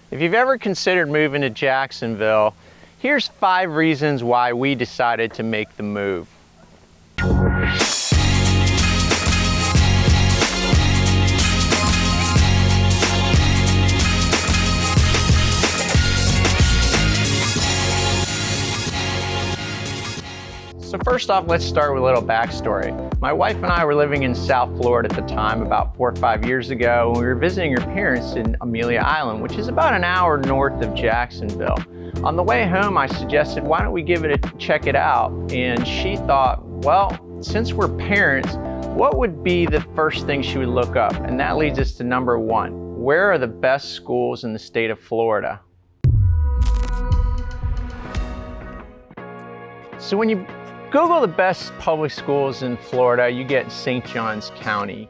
If you've ever considered moving to Jacksonville, here's 5 reasons why we decided to make the move. So first off, let's start with a little backstory. My wife and I were living in South Florida at the time, about 4 or 5 years ago, and we were visiting her parents in Amelia Island, which is about an hour north of Jacksonville. On the way home, I suggested, why don't we give it a check it out? And she thought, well, since we're parents, what would be the first thing she would look up? And that leads us to number 1. Where are the best schools in the state of Florida? So when you Google the best public schools in Florida, you get St. Johns County.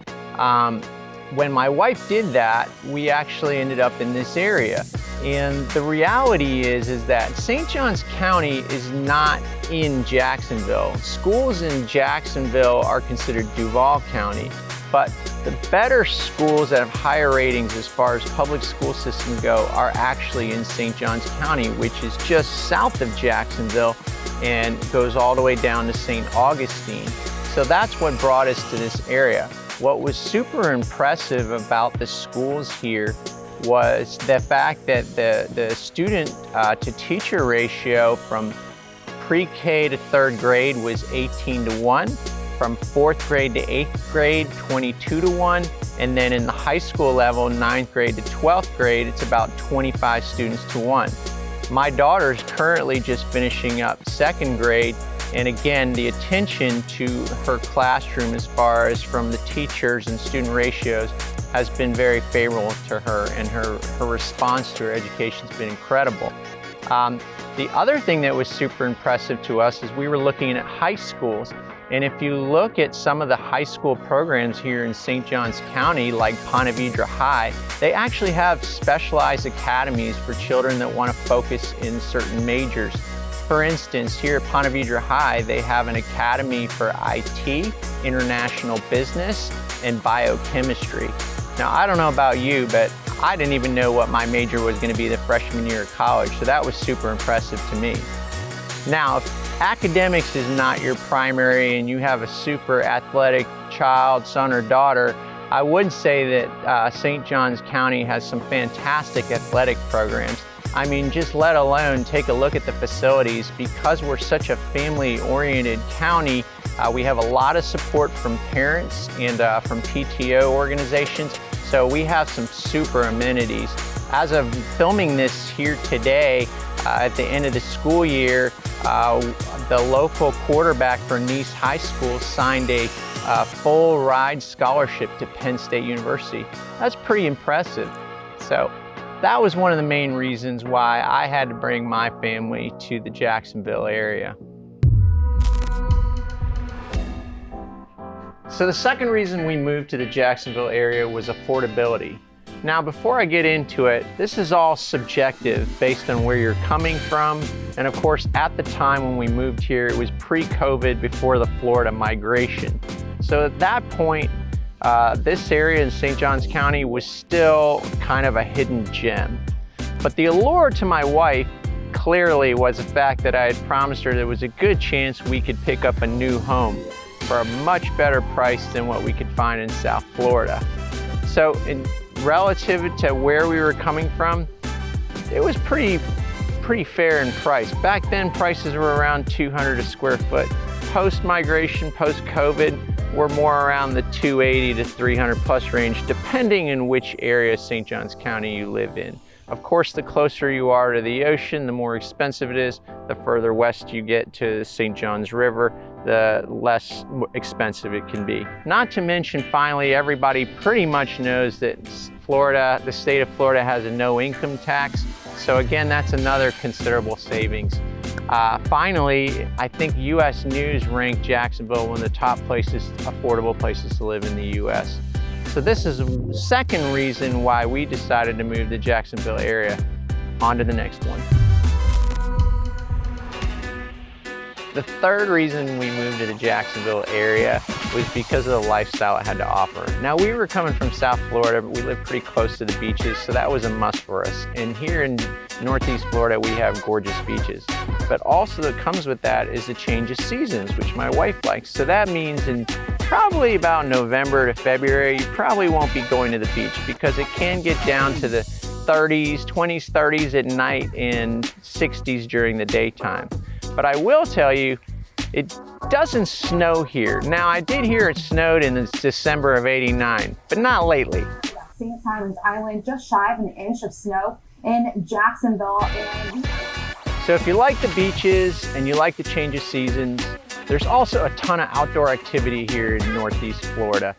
When my wife did that, we actually ended up in this area. And the reality is that St. Johns County is not in Jacksonville. Schools in Jacksonville are considered Duval County, but the better schools that have higher ratings as far as public school systems go are actually in St. Johns County, which is just south of Jacksonville and goes all the way down to St. Augustine. So that's what brought us to this area. What was super impressive about the schools here was the fact that the student to teacher ratio from pre-K to 3rd grade was 18-1, from 4th grade to 8th grade, 22-1, and then in the high school level, 9th grade to 12th grade, it's about 25 students to 1. My daughter's currently just finishing up 2nd grade, and again, the attention to her classroom as far as from the teachers and student ratios has been very favorable to her, and her response to her education has been incredible. The other thing that was super impressive to us is we were looking at high schools, and if you look at some of the high school programs here in St. Johns County, like Ponte Vedra High, they actually have specialized academies for children that want to focus in certain majors. For instance, here at Ponte Vedra High, they have an academy for IT, international business, and biochemistry. Now, I don't know about you, but I didn't even know what my major was going to be the freshman year of college, so that was super impressive to me. Now, if academics is not your primary and you have a super athletic child, son or daughter, I would say that St. Johns County has some fantastic athletic programs. I mean, just let alone take a look at the facilities. Because we're such a family-oriented county, we have a lot of support from parents and from PTO organizations, so we have some super amenities. As of filming this here today, at the end of the school year, the local quarterback for Nice High School signed a full ride scholarship to Penn State University. That's pretty impressive. So that was one of the main reasons why I had to bring my family to the Jacksonville area. So the second reason we moved to the Jacksonville area was affordability. Now, before I get into it, this is all subjective based on where you're coming from. And of course, at the time when we moved here, it was pre-COVID, before the Florida migration. So at that point, this area in St. Johns County was still kind of a hidden gem. But the allure to my wife clearly was the fact that I had promised her there was a good chance we could pick up a new home for a much better price than what we could find in South Florida. So relative to where we were coming from, it was pretty fair in price. Back then, prices were around $200 a square foot. Post-migration, post-COVID, we're more around the $280 to $300 plus range, depending on which area of St. Johns County you live in. Of course, the closer you are to the ocean, the more expensive it is. The further west you get to the St. Johns River, the less expensive it can be. Not to mention, finally, everybody pretty much knows that Florida, the state of Florida, has a no income tax. So again, that's another considerable savings. Finally, I think U.S. News ranked Jacksonville one of the top places, affordable places to live in the U.S. So this is the second reason why we decided to move to the Jacksonville area. On to the next one. The third reason we moved to the Jacksonville area was because of the lifestyle it had to offer. Now, we were coming from South Florida, but we live pretty close to the beaches, so that was a must for us. And here in Northeast Florida, we have gorgeous beaches. But also that comes with that is the change of seasons, which my wife likes. So that means in probably about November to February, you probably won't be going to the beach because it can get down to the 30s, 20s, 30s at night and 60s during the daytime. But I will tell you, it doesn't snow here. Now, I did hear it snowed in December of '89, but not lately. St. John's Island, just shy of an inch of snow in Jacksonville. So if you like the beaches and you like the change of seasons, there's also a ton of outdoor activity here in Northeast Florida.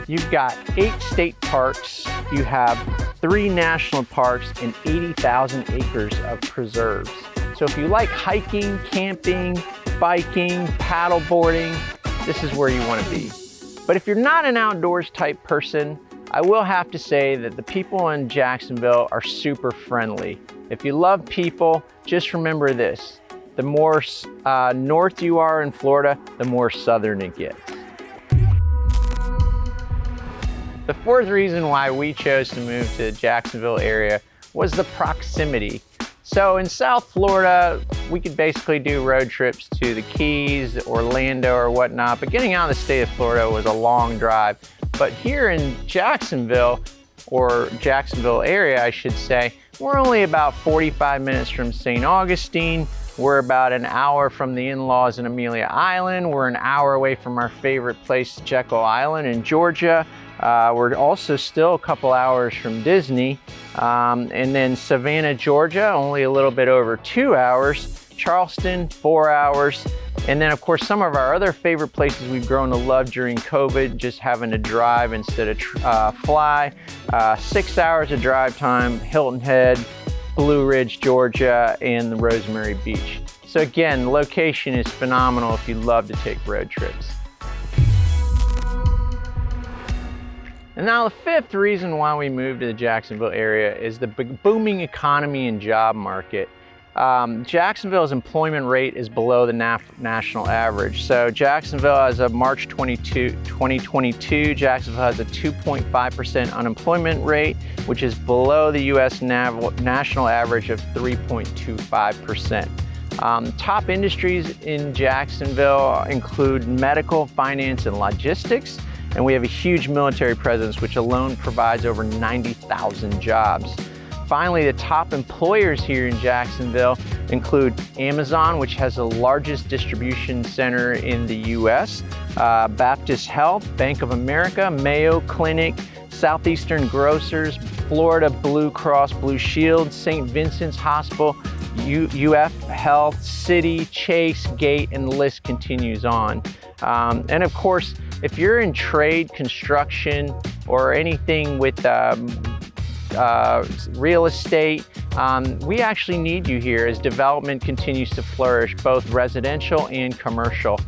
You've got 8 state parks, you have 3 national parks, and 80,000 acres of preserves. So if you like hiking, camping, biking, paddle boarding, this is where you want to be. But if you're not an outdoors type person, I will have to say that the people in Jacksonville are super friendly. If you love people, just remember this: the more north you are in Florida, the more southern it gets. The fourth reason why we chose to move to the Jacksonville area was the proximity. So in South Florida, we could basically do road trips to the Keys, Orlando, or whatnot, but getting out of the state of Florida was a long drive. But here in Jacksonville, or Jacksonville area, I should say, we're only about 45 minutes from St. Augustine. We're about an hour from the in-laws in Amelia Island. We're an hour away from our favorite place, Jekyll Island in Georgia. We're also still a couple hours from Disney. And then Savannah, Georgia, only a little bit over 2 hours. Charleston, 4 hours. And then of course, some of our other favorite places we've grown to love during COVID, just having to drive instead of fly. 6 hours of drive time, Hilton Head, Blue Ridge, Georgia, and the Rosemary Beach. So again, the location is phenomenal if you love to take road trips. And now the fifth reason why we moved to the Jacksonville area is the booming economy and job market. Jacksonville's employment rate is below the national average. So Jacksonville, as of March 2022, Jacksonville has a 2.5% unemployment rate, which is below the U.S. national average of 3.25%. Top industries in Jacksonville include medical, finance, and logistics. And we have a huge military presence, which alone provides over 90,000 jobs. Finally, the top employers here in Jacksonville include Amazon, which has the largest distribution center in the US, Baptist Health, Bank of America, Mayo Clinic, Southeastern Grocers, Florida Blue Cross Blue Shield, St. Vincent's Hospital, UF Health, Citi, Chase, Gate, and the list continues on. And of course, if you're in trade, construction, or anything with real estate, we actually need you here as development continues to flourish, both residential and commercial.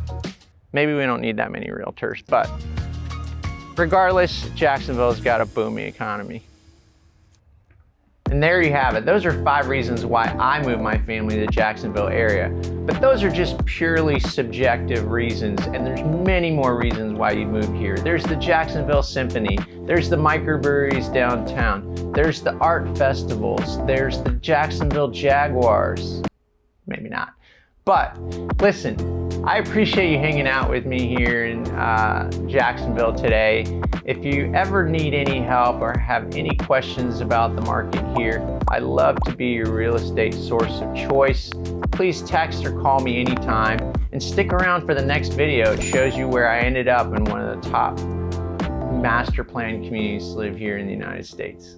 Maybe we don't need that many realtors, but regardless, Jacksonville's got a booming economy. And there you have it. Those are 5 reasons why I moved my family to the Jacksonville area. But those are just purely subjective reasons, and there's many more reasons why you moved here. There's the Jacksonville Symphony, there's the microbreweries downtown, there's the art festivals, there's the Jacksonville Jaguars. Maybe not. But listen, I appreciate you hanging out with me here in Jacksonville today. If you ever need any help or have any questions about the market here, I'd love to be your real estate source of choice. Please text or call me anytime, and stick around for the next video. It shows you where I ended up in one of the top master plan communities to live here in the United States.